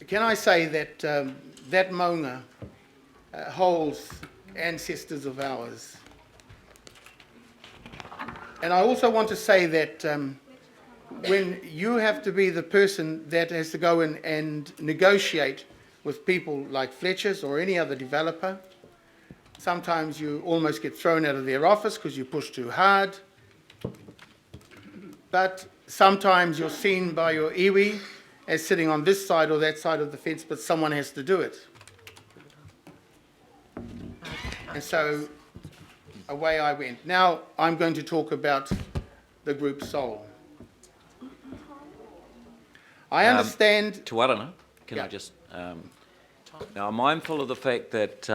can I say that that maunga holds ancestors of ours. And I also want to say that when you have to be the person that has to go in and negotiate with people like Fletcher's or any other developer, sometimes you almost get thrown out of their office because you push too hard. But sometimes you're seen by your iwi as sitting on this side or that side of the fence, but someone has to do it. And so away I went. Now I'm going to talk about the group soul. I understand... Te Warana, can Yeah. I just... now, I'm mindful of the fact that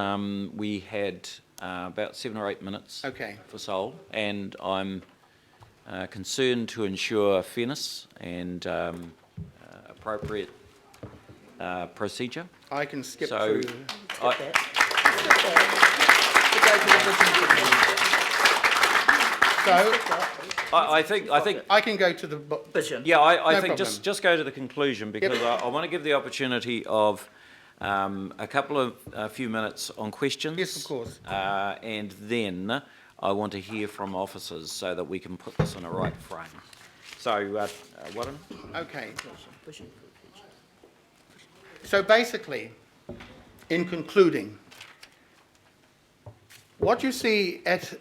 we had about 7 or 8 minutes Okay. for Sol, and I'm concerned to ensure fairness and appropriate procedure. I can skip So, through. So I think I can go to the... yeah, I No think problem. just go to the conclusion, because I want to give the opportunity of a few minutes on questions. Yes, of course. And then I want to hear from officers so that we can put this in a right frame. So, Warren? Okay. So basically, in concluding, what you see at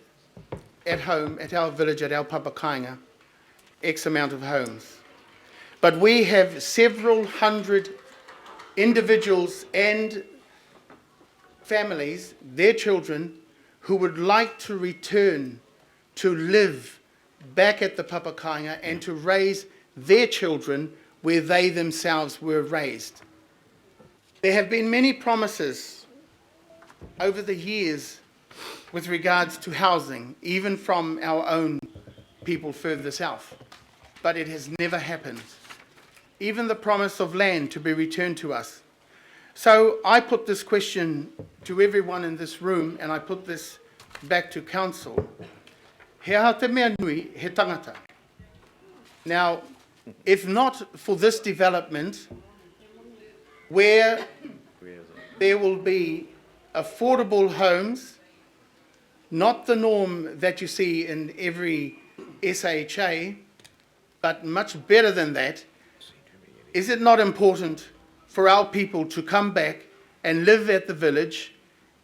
home, at our village, at our papakainga, X amount of homes. But we have several hundred individuals and families, their children, who would like to return to live back at the papakainga and to raise their children where they themselves were raised. There have been many promises over the years with regards to housing, even from our own people further south, but it has never happened. Even the promise of land to be returned to us. So I put this question to everyone in this room, and I put this back to council. He aha te mea nui, he tangata. Now, if not for this development, where there will be affordable homes, not the norm that you see in every SHA, but much better than that, is it not important for our people to come back and live at the village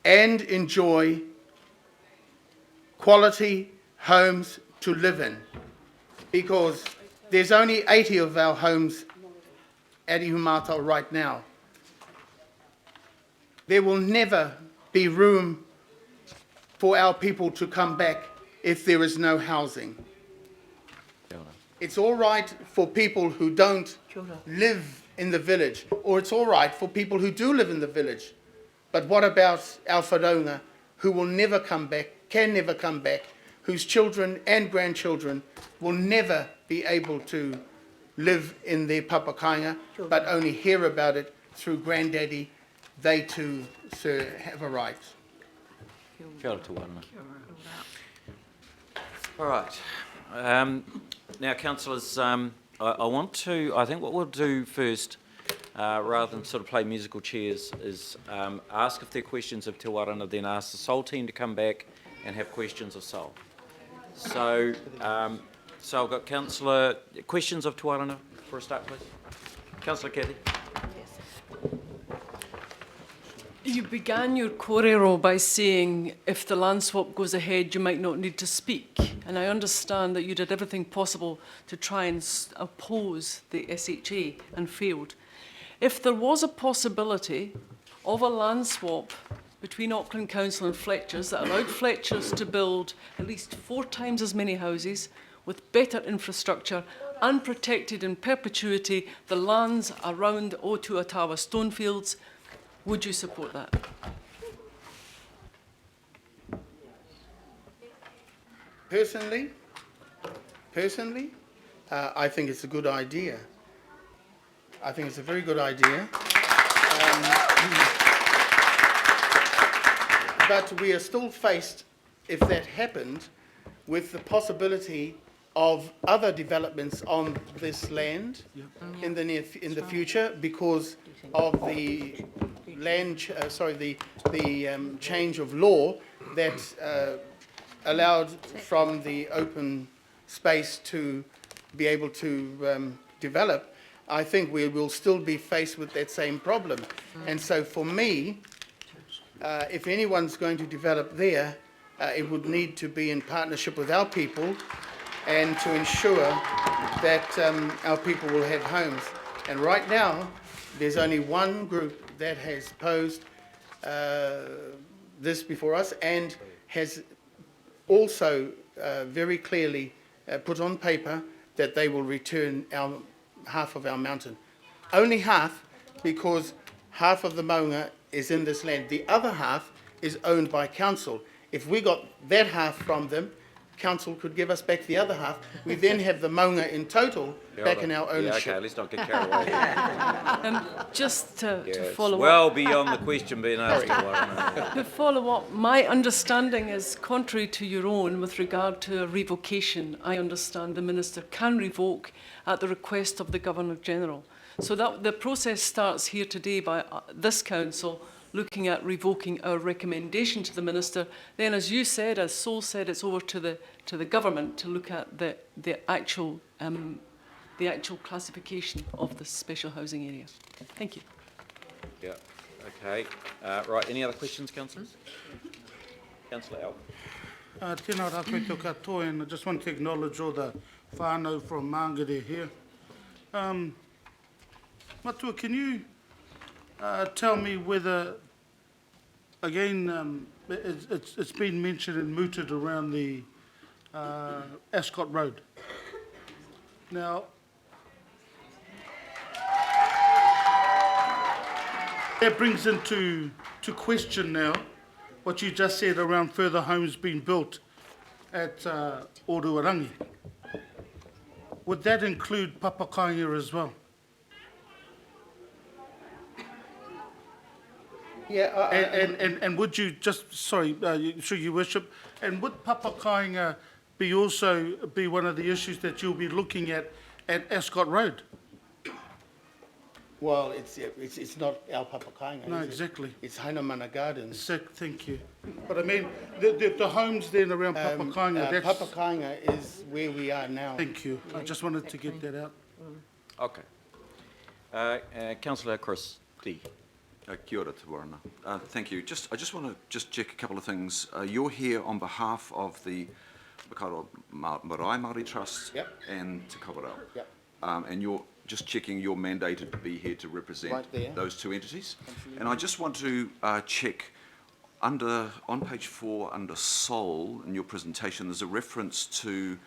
and enjoy quality homes to live in? Because there's only 80 of our homes at Ihumātao right now. There will never be room for our people to come back if there is no housing. It's all right for people who don't live in the village, or it's all right for people who do live in the village. But what about our whanaunga who will never come back, can never come back, whose children and grandchildren will never be able to live in their papakainga, but only hear about it through granddaddy? They too, sir, have a right. Kia ora te Warana. All right. Now, councillors, I think what we'll do first, rather than sort of play musical chairs, is ask if there are questions of Te Warana, then ask the Sol team to come back and have questions of Sol. So I've got questions of Te Warana for a start, please. Councillor Kathy. You began your kōrero by saying if the land swap goes ahead, you might not need to speak. And I understand that you did everything possible to try and oppose the SHA and failed. If there was a possibility of a land swap between Auckland Council and Fletcher's that allowed Fletcher's to build at least 4 times as many houses with better infrastructure and protected in perpetuity the lands around the Otuatawa Stonefields, would you support that? Personally, I think it's a good idea. I think it's a very good idea. But we are still faced, if that happened, with the possibility of other developments on this land in the future because of the change of law that allowed from the open space to be able to develop. I think we will still be faced with that same problem. And so for me, if anyone's going to develop there, it would need to be in partnership with our people and to ensure that our people will have homes. And right now, there's only one group that has posed this before us and has also very clearly put on paper that they will return half of our mountain. Only half, because half of the maunga is in this land. The other half is owned by council. If we got that half from them, council could give us back the other half. We then have the maunga in total back in our ownership. Yeah, okay, let's not get carried away. Just to It's follow up. well beyond the question being asked. Warren. To follow up, my understanding is contrary to your own with regard to a revocation. I understand the Minister can revoke at the request of the Governor-General. So that the process starts here today by this council looking at revoking our recommendation to the Minister. Then, as you said, as Sol said, it's over to the government to look at the actual classification of the special housing area. Thank you. Yeah, okay. Right, any other questions, councillors? Councillor Al. Tēnā rā koe tō katoa, and I just want to acknowledge all the whānau from Māngere here. Matua, can you tell me whether, again, it's been mentioned and mooted around the Ascot Road. Now, that brings into question now what you just said around further homes being built at Oruarangi. Would that include Papakainga as well? Yeah, And would you just, sorry, through your worship, and would Papakainga be one of the issues that you'll be looking at Ascot Road? well, it's not our Papakainga. No, is it? exactly. It's Hainamana Gardens. Thank you. But I mean, the homes then around Papakainga, that's... Papakainga is where we are now. Thank you. I just wanted to get that out. Okay. Councillor Christie. Kia ora te warana. Thank you. I just want to check a couple of things. You're here on behalf of the Makaurau Marae Māori Trust and Te Kawarau. Yep. And you're just checking you're mandated to be here to represent Right there. those two entities. Absolutely. And I just want to check on page 4 under Sol in your presentation, there's a reference to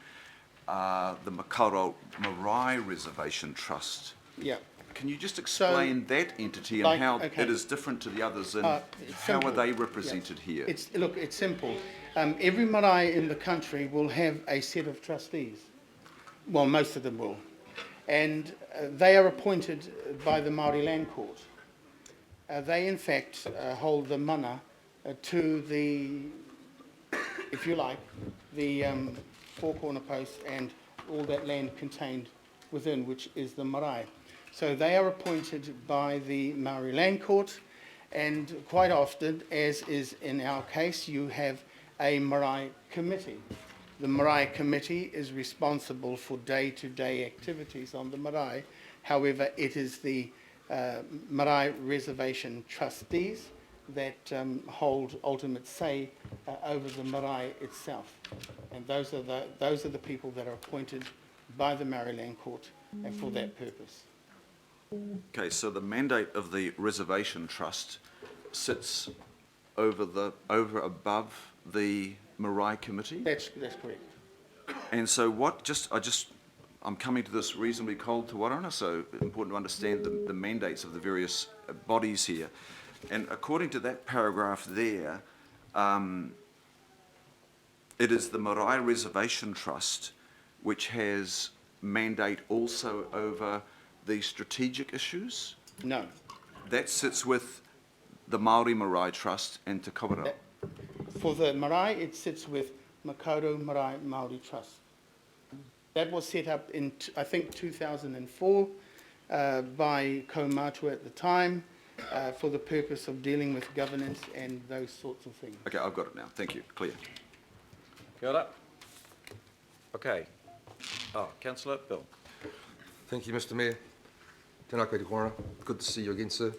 the Makaurau Marae Reservation Trust. Yeah. Can you just explain that entity and how it is different to the others, and how are they represented here? Look, it's simple. Every marae in the country will have a set of trustees. Well, most of them will. And they are appointed by the Māori Land Court. They, in fact, hold the mana to the, if you like, the four corner posts and all that land contained within, which is the marae. So they are appointed by the Māori Land Court, and quite often, as is in our case, you have a marae committee. The marae committee is responsible for day-to-day activities on the marae. However, it is the marae reservation trustees that hold ultimate say over the marae itself. And those are the people that are appointed by the Māori Land Court and for that purpose. Okay, so the mandate of the Reservation Trust sits above the Marae Committee? That's correct. And so I'm coming to this reasonably cold to Warana, so important to understand the mandates of the various bodies here. And according to that paragraph there, it is the Marae Reservation Trust which has mandate also over the strategic issues? No. That sits with the Māori Marae Trust and Te Kawarau. For the marae, it sits with Makaurau Marae Māori Trust. That was set up in, I think, 2004 by Kaumātua at the time for the purpose of dealing with governance and those sorts of things. Okay, I've got it now. Thank you. Clear. Kia ora. Okay. Oh, Councillor Bill. Thank you, Mr Mayor. Tēnā koe te kōrana. Good to see you again, sir.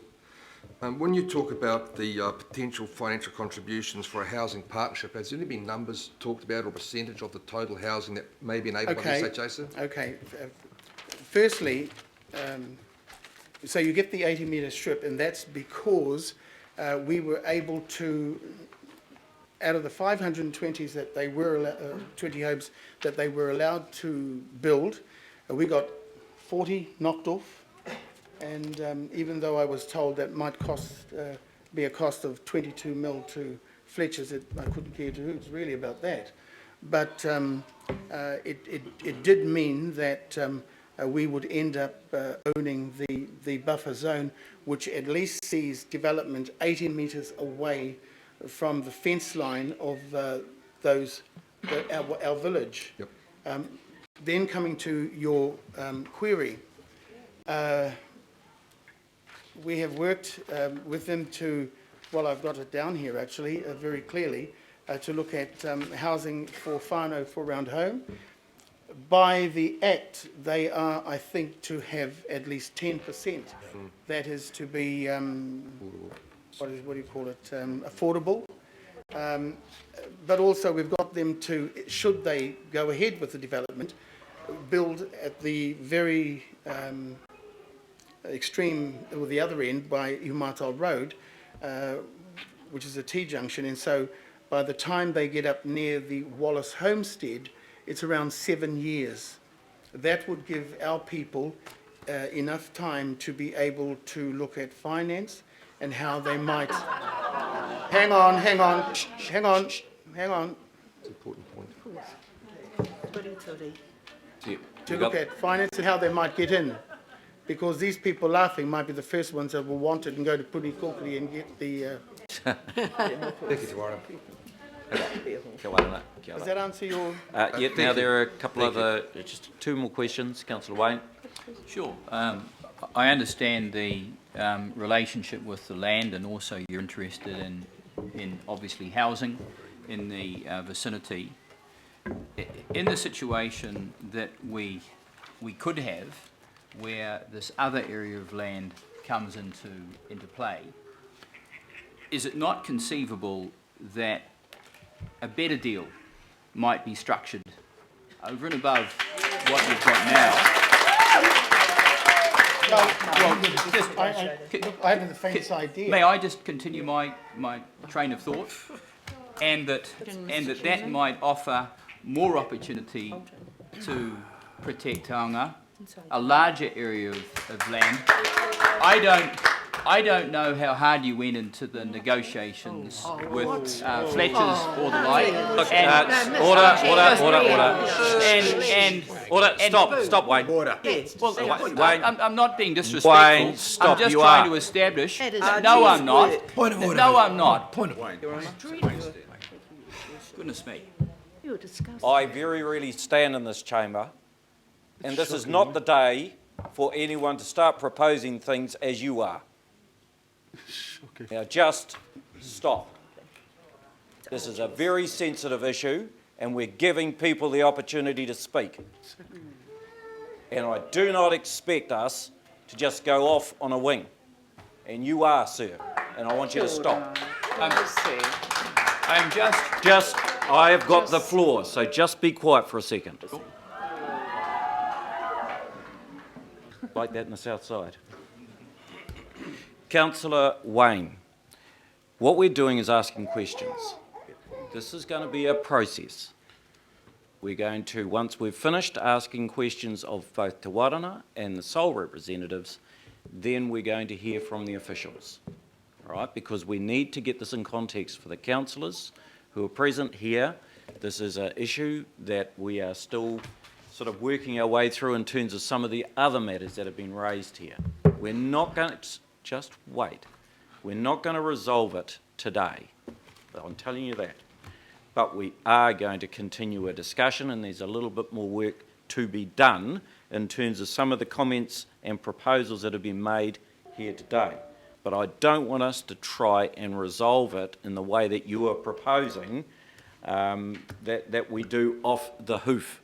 When you talk about the potential financial contributions for a housing partnership, has there any been numbers talked about or percentage of the total housing that may be enabled by the SHA, sir? Okay. Firstly, so you get the 80-metre strip, and that's because we were able to, out of the 520s that they were 20 homes that they were allowed to build, we got 40 knocked off. And even though I was told that might be a cost of 22 mil to Fletcher's, I couldn't care two hoots really about that. But it did mean that we would end up owning the buffer zone, which at least sees development 18 metres away from the fence line of our village. Yep. Then coming to your query, we have worked with them to, well, I've got it down here actually, very clearly, to look at housing for whānau for round home. By the Act, they are, I think, to have at least 10%. That is to be, what do you call it, affordable. But also we've got them to, should they go ahead with the development, build at the very extreme, or the other end by Ihumatao Road, which is a T-junction, and so by the time they get up near the Wallace homestead, it's around 7 years. That would give our people enough time to be able to look at finance and how they might... Hang on. It's an important point. To look at finance and how they might get in. Because these people laughing might be the first ones that will want it and go to Punikokiri and get the... Thank you, Te Wara. Kia ora. Kia Does ora. that answer your... Now there are a couple other, just two more questions. Councillor Wayne. Sure. I understand the relationship with the land, and also you're interested in obviously housing in the vicinity. In the situation that we could have, where this other area of land comes into play, is it not conceivable that a better deal might be structured over and above what we've got now? I have the faintest idea. May I just continue my train of thought? And that might offer more opportunity to protect taonga, a larger area of land. I don't know how hard you went into the negotiations with Fletcher's or the like. Look, order. Stop, Wayne. Well, Wayne. I'm not being disrespectful. Wayne, stop, I'm just you trying are. to establish. That No, is I'm not. Point of order. No, I'm not. Point of order. Goodness me. You're disgusting. I very rarely stand in this chamber, and this is not the day for anyone to start proposing things as you are. Now just stop. This is a very sensitive issue, and we're giving people the opportunity to speak. And I do not expect us to just go off on a wing. And you are, sir, and I want you to stop. I'm just... I have got the floor, so just be quiet for a second. Like that in the south side. Councillor Wayne, what we're doing is asking questions. This is going to be a process. We're going to, once we've finished asking questions of both Te Warana and the Soul representatives, then we're going to hear from the officials. All right, because we need to get this in context for the councillors who are present here. This is an issue that we are still sort of working our way through in terms of some of the other matters that have been raised here. We're not going to, just wait, we're not going to resolve it today. I'm telling you that. But we are going to continue a discussion, and there's a little bit more work to be done in terms of some of the comments and proposals that have been made here today. But I don't want us to try and resolve it in the way that you are proposing, that we do off the hoof.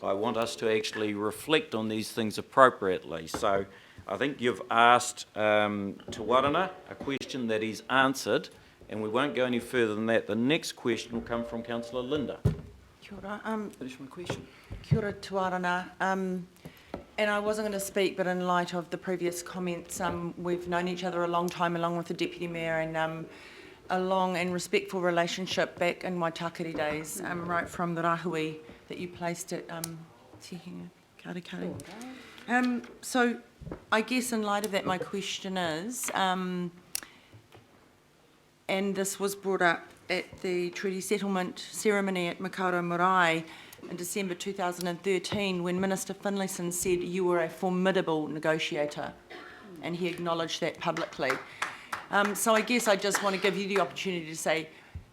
I want us to actually reflect on these things appropriately. So I think you've asked Te Warana a question that he's answered, and we won't go any further than that. The next question will come from Councillor Linda. Kia ora. Finish my question. Kia ora, Te Warana. And I wasn't going to speak, but in light of the previous comments, we've known each other a long time, along with the Deputy Mayor, and a long and respectful relationship back in my Takiri days, right from the rahui that you placed at Tihinga, Karekare. So I guess in light of that, my question is, and this was brought up at the treaty settlement ceremony at Makaurau Marae in December 2013, when Minister Finlayson said you were a formidable negotiator, and he acknowledged that publicly. So I guess I just want to give you the opportunity to say,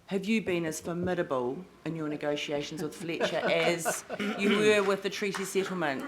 have you been as formidable in your negotiations with Fletcher as you were with the treaty settlement?